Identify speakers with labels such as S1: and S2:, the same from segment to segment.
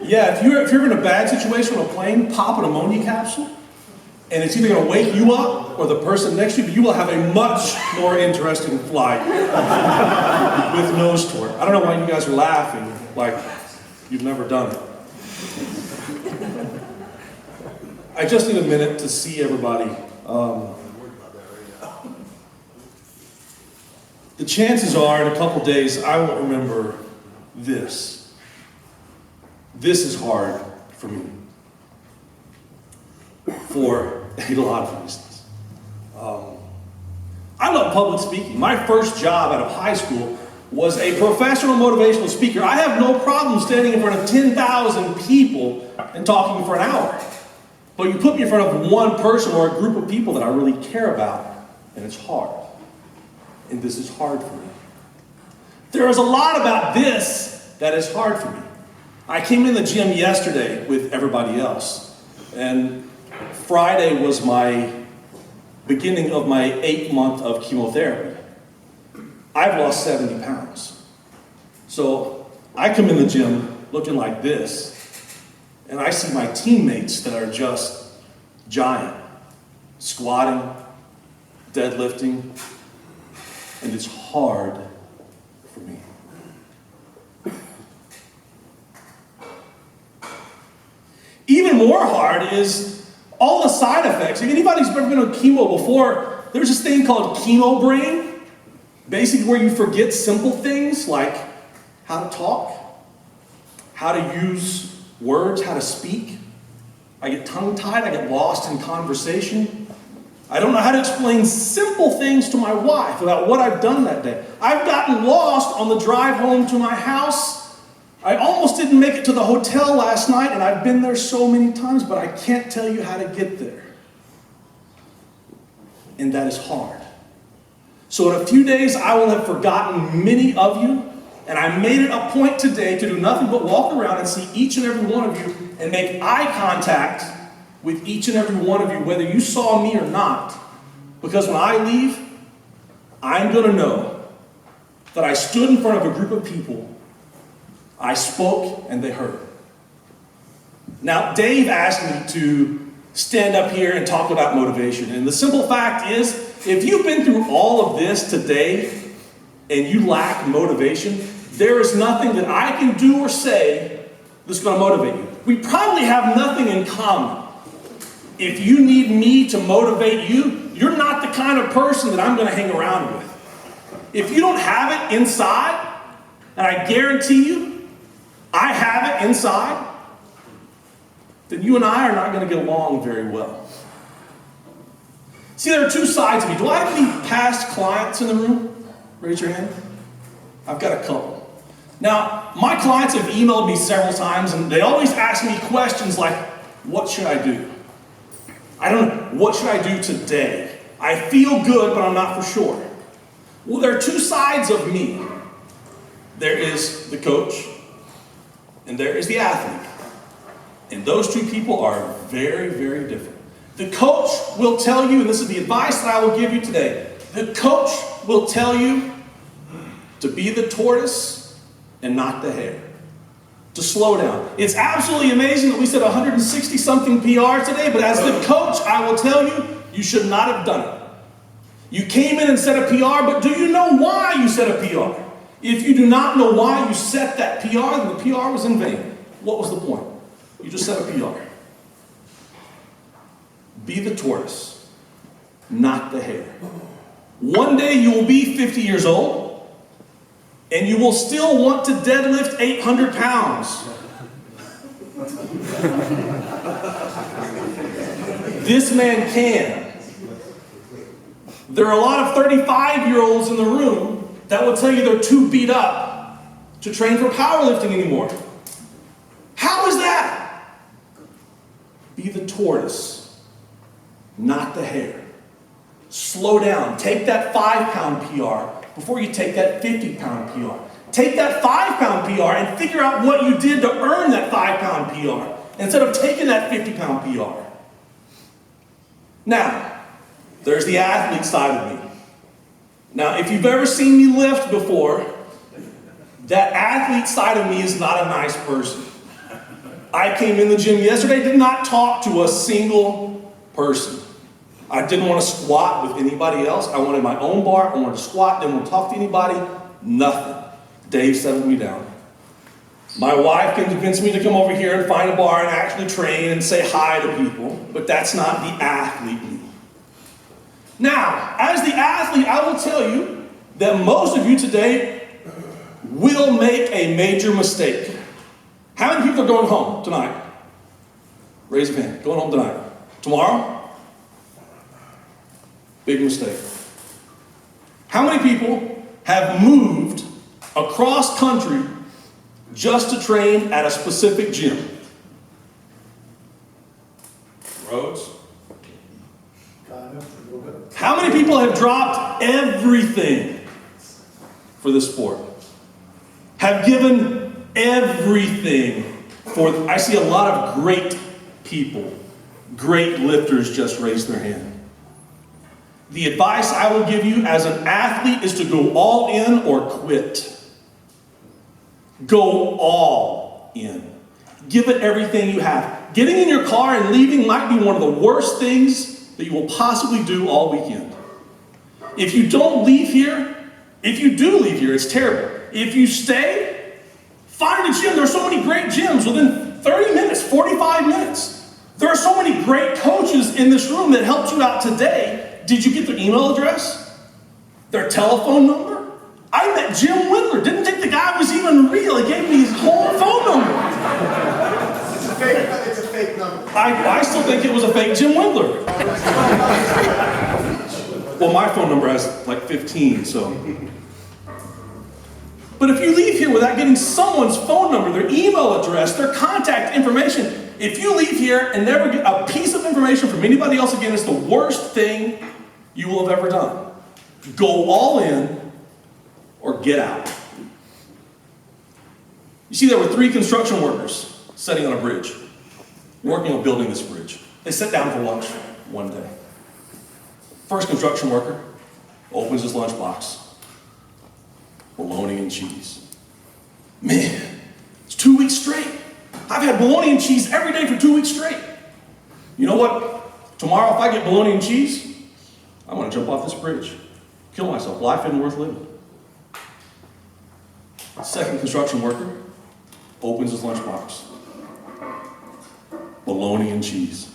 S1: Yeah, if you're in a bad situation on a plane, pop an ammonia capsule, and it's either going to wake you up or the person next to you, but you will have a much more interesting flight with nose tour. I don't know why you guys are laughing like you've never done it. I just need a minute to see everybody. The chances are in a couple days I won't remember this. This is hard for me for a lot of reasons. I love public speaking. My first job out of high school was a professional motivational speaker. I have no problem standing in front of 10,000 people and talking for an hour. But you put me in front of one person or a group of people that I really care about, and it's hard. And this is hard for me. There is a lot about this that is hard for me. I came in the gym yesterday with everybody else, and Friday was my beginning of my 8th month of chemotherapy. I've lost 70 pounds. So I come in the gym looking like this, and I see my teammates that are just giant, squatting, deadlifting, and it's hard for me. Even more hard is all the side effects. If anybody's ever been on chemo before, there's this thing called chemo brain, basically where you forget simple things like how to talk, how to use words, how to speak. I get tongue-tied, I get lost in conversation. I don't know how to explain simple things to my wife about what I've done that day. I've gotten lost on the drive home to my house. I almost didn't make it to the hotel last night, and I've been there so many times, but I can't tell you how to get there. And that is hard. So in a few days, I will have forgotten many of you, and I made it a point today to do nothing but walk around and see each and every one of you and make eye contact with each and every one of you, whether you saw me or not. Because when I leave, I'm going to know that I stood in front of a group of people, I spoke, and they heard. Now, Dave asked me to stand up here and talk about motivation. And the simple fact is, if you've been through all of this today and you lack motivation, there is nothing that I can do or say that's going to motivate you. We probably have nothing in common. If you need me to motivate you, you're not the kind of person that I'm going to hang around with. If you don't have it inside, and I guarantee you, I have it inside, then you and I are not going to get along very well. See, there are two sides of me. Do I have any past clients in the room? Raise your hand. I've got a couple. Now, my clients have emailed me several times, and they always ask me questions like, what should I do? I don't know. What should I do today? I feel good, but I'm not for sure. Well, there are two sides of me. There is the coach, and there is the athlete. And those two people are very, very different. The coach will tell you, and this is the advice that I will give you today, the coach will tell you to be the tortoise and not the hare. To slow down. It's absolutely amazing that we said 160-something PR today, but as the coach, I will tell you, you should not have done it. You came in and said a PR, but do you know why you said a PR? If you do not know why you set that PR, then the PR was in vain. What was the point? You just set a PR. Be the tortoise, not the hare. One day you will be 50 years old, and you will still want to deadlift 800 pounds. This man can. There are a lot of 35-year-olds in the room that will tell you they're too beat up to train for powerlifting anymore. How is that? Be the tortoise, not the hare. Slow down. Take that 5-pound PR before you take that 50-pound PR. Take that 5-pound PR and figure out what you did to earn that 5-pound PR instead of taking that 50-pound PR. Now, there's the athlete side of me. Now, if you've ever seen me lift before, that athlete side of me is not a nice person. I came in the gym yesterday, did not talk to a single person. I didn't want to squat with anybody else. I wanted my own bar. I wanted to squat, didn't want to talk to anybody. Nothing. Dave settled me down. My wife can convince me to come over here and find a bar and actually train and say hi to people, but that's not the athlete me. Now, as the athlete, I will tell you that most of you today will make a major mistake. How many people are going home tonight? Raise your hand. Going home tonight. Tomorrow? Big mistake. How many people have moved across country just to train at a specific gym? Roads? How many people have dropped everything for this sport? Have given everything for, I see a lot of great people, great lifters just raise their hand. The advice I will give you as an athlete is to go all in or quit. Go all in. Give it everything you have. Getting in your car and leaving might be one of the worst things that you will possibly do all weekend. If you don't leave here, if you do leave here, it's terrible. If you stay, find a gym. There are so many great gyms within 30 minutes, 45 minutes. There are so many great coaches in this room that helped you out today. Did you get their email address? Their telephone number? I met Jim Windler. Didn't think the guy was even real. He gave me his whole phone number.
S2: It's a fake number.
S1: I still think it was a fake Jim Windler. Well, my phone number has like 15, so. But if you leave here without getting someone's phone number, their email address, their contact information, if you leave here and never get a piece of information from anybody else again, it's the worst thing you will have ever done. Go all in or get out. You see, there were 3 construction workers sitting on a bridge, working on building this bridge. They sat down for lunch one day. First construction worker opens his lunchbox. Bologna and cheese. Man, it's 2 weeks straight. I've had bologna and cheese every day for 2 weeks straight. You know what? Tomorrow, if I get bologna and cheese, I'm going to jump off this bridge. Kill myself. Life isn't worth living. Second construction worker opens his lunchbox. Bologna and cheese.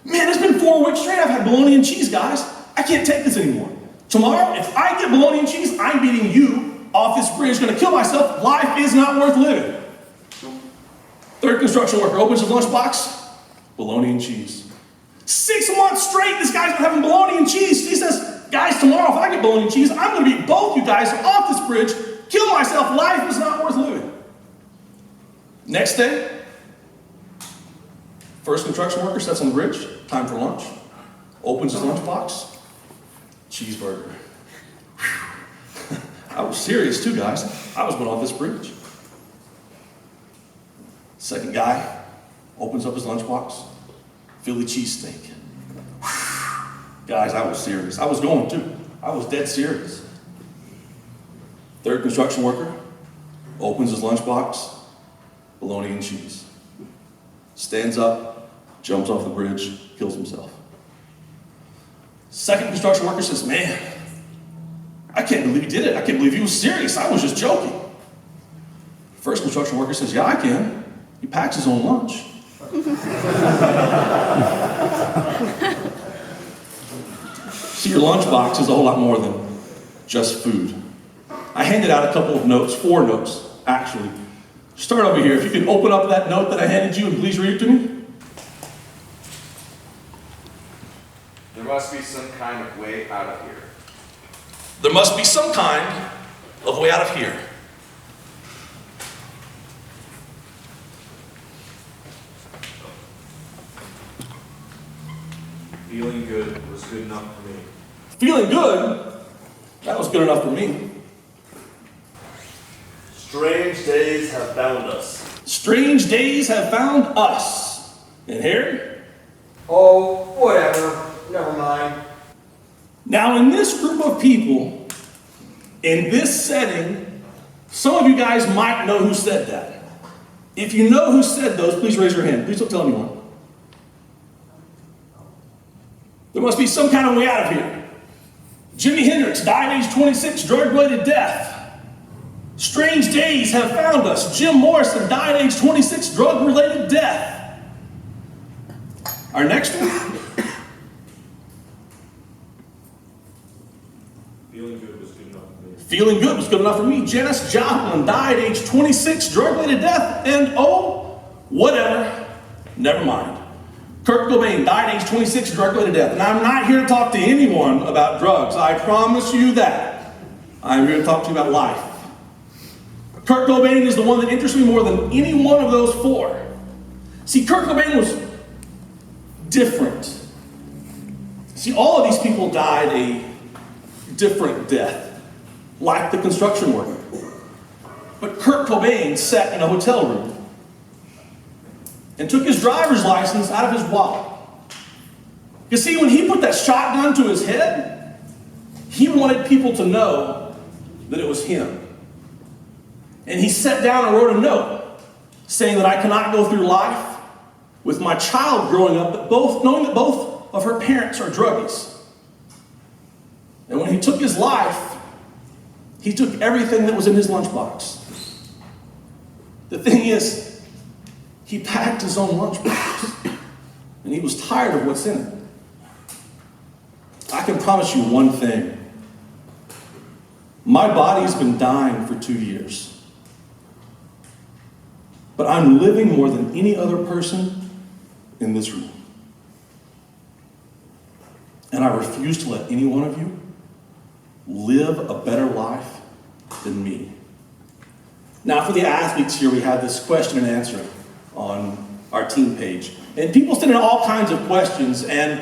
S1: Man, it's been 4 weeks straight. I've had bologna and cheese, guys. I can't take this anymore. Tomorrow, if I get bologna and cheese, I'm beating you off this bridge. Going to kill myself. Life is not worth living. Third construction worker opens his lunchbox. Bologna and cheese. 6 months straight, this guy's been having bologna and cheese. He says, guys, tomorrow, if I get bologna and cheese, I'm going to beat both you guys off this bridge. Kill myself. Life is not worth living. Next day, first construction worker sits on the bridge. Time for lunch. Opens his lunchbox. Cheeseburger. Whew. I was serious too, guys. I was going off this bridge. Second guy opens up his lunchbox. Philly cheesesteak. Guys, I was serious. I was going too. I was dead serious. Third construction worker opens his lunchbox. Bologna and cheese. Stands up, jumps off the bridge, kills himself. Second construction worker says, man, I can't believe he did it. I can't believe he was serious. I was just joking. First construction worker says, yeah, I can. He packs his own lunch. See, your lunchbox is a whole lot more than just food. I handed out a couple of notes, 4 notes, actually. Start over here. If you can open up that note that I handed you and please read it to me.
S3: There must be some kind of way out of here.
S1: There must be some kind of way out of here.
S3: Feeling good was good enough for me.
S1: Feeling good? That was good enough for me.
S4: Strange days have found us.
S1: Strange days have found us. And Harry?
S2: Oh, whatever. Never mind.
S1: Now, in this group of people, in this setting, some of you guys might know who said that. If you know who said those, please raise your hand. Please don't tell anyone. There must be some kind of way out of here. Jimi Hendrix died at age 26, drug-related death. Strange days have found us. Jim Morrison died at age 26, drug-related death. Our next one.
S4: Feeling good was good enough for me.
S1: Feeling good was good enough for me. Janis Joplin died at age 26, drug-related death. And oh, whatever, never mind. Kurt Cobain died at age 26, drug-related death. And I'm not here to talk to anyone about drugs. I promise you that. I'm here to talk to you about life. Kurt Cobain is the one that interests me more than any one of those four. See, Kurt Cobain was different. See, all of these people died a different death, like the construction worker. But Kurt Cobain sat in a hotel room and took his driver's license out of his wallet. You see, when he put that shotgun to his head, he wanted people to know that it was him. And he sat down and wrote a note saying that I cannot go through life with my child growing up, knowing that both of her parents are druggies. And when he took his life, he took everything that was in his lunchbox. The thing is, he packed his own lunchbox, and he was tired of what's in it. I can promise you one thing. My body's been dying for 2 years. But I'm living more than any other person in this room. And I refuse to let any one of you live a better life than me. Now, for the athletes here, we have this question and answer on our team page. And people sent in all kinds of questions. And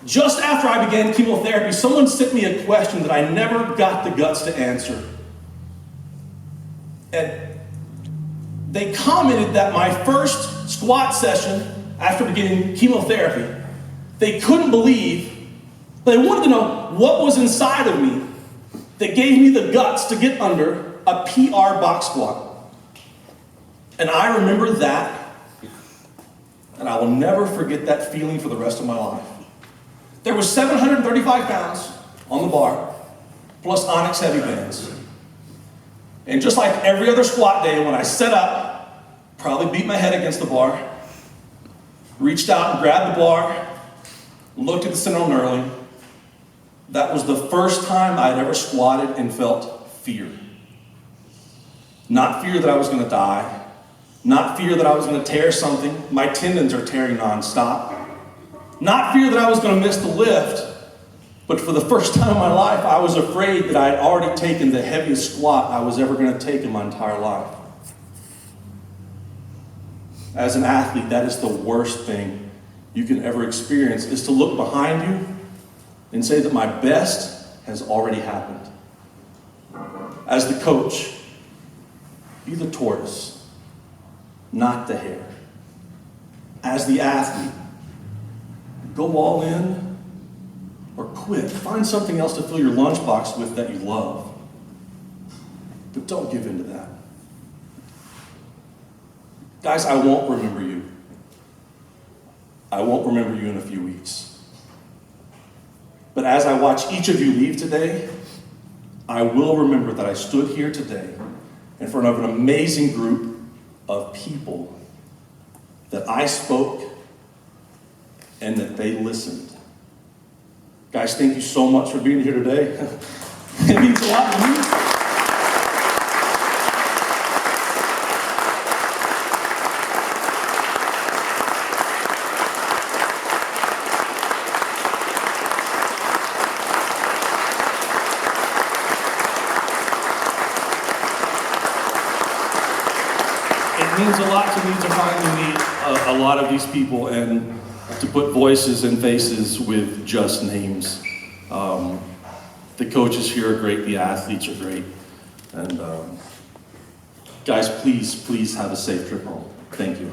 S1: just after I began chemotherapy, someone sent me a question that I never got the guts to answer. And they commented that my first squat session after beginning chemotherapy, they couldn't believe, they wanted to know what was inside of me that gave me the guts to get under a PR box squat. And I remember that, and I will never forget that feeling for the rest of my life. There was 735 pounds on the bar, plus Onyx heavy bands. And just like every other squat day, when I set up, probably beat my head against the bar, reached out and grabbed the bar, looked at the central knurling. That was the first time I'd ever squatted and felt fear. Not fear that I was going to die, not fear that I was going to tear something. My tendons are tearing nonstop. Not fear that I was going to miss the lift, but for the first time in my life, I was afraid that I had already taken the heaviest squat I was ever going to take in my entire life. As an athlete, that is the worst thing you can ever experience, is to look behind you and say that my best has already happened. As the coach, be the tortoise, not the hare. As the athlete, go all in or quit. Find something else to fill your lunchbox with that you love. But don't give in to that. Guys, I won't remember you. I won't remember you in a few weeks. But as I watch each of you leave today, I will remember that I stood here today in front of an amazing group of people, that I spoke and that they listened. Guys, thank you so much for being here today. It means a lot to me. It means a lot to me to finally meet a lot of these people and to put voices and faces with just names. The coaches here are great, the athletes are great. And guys, please have a safe trip home. Thank you.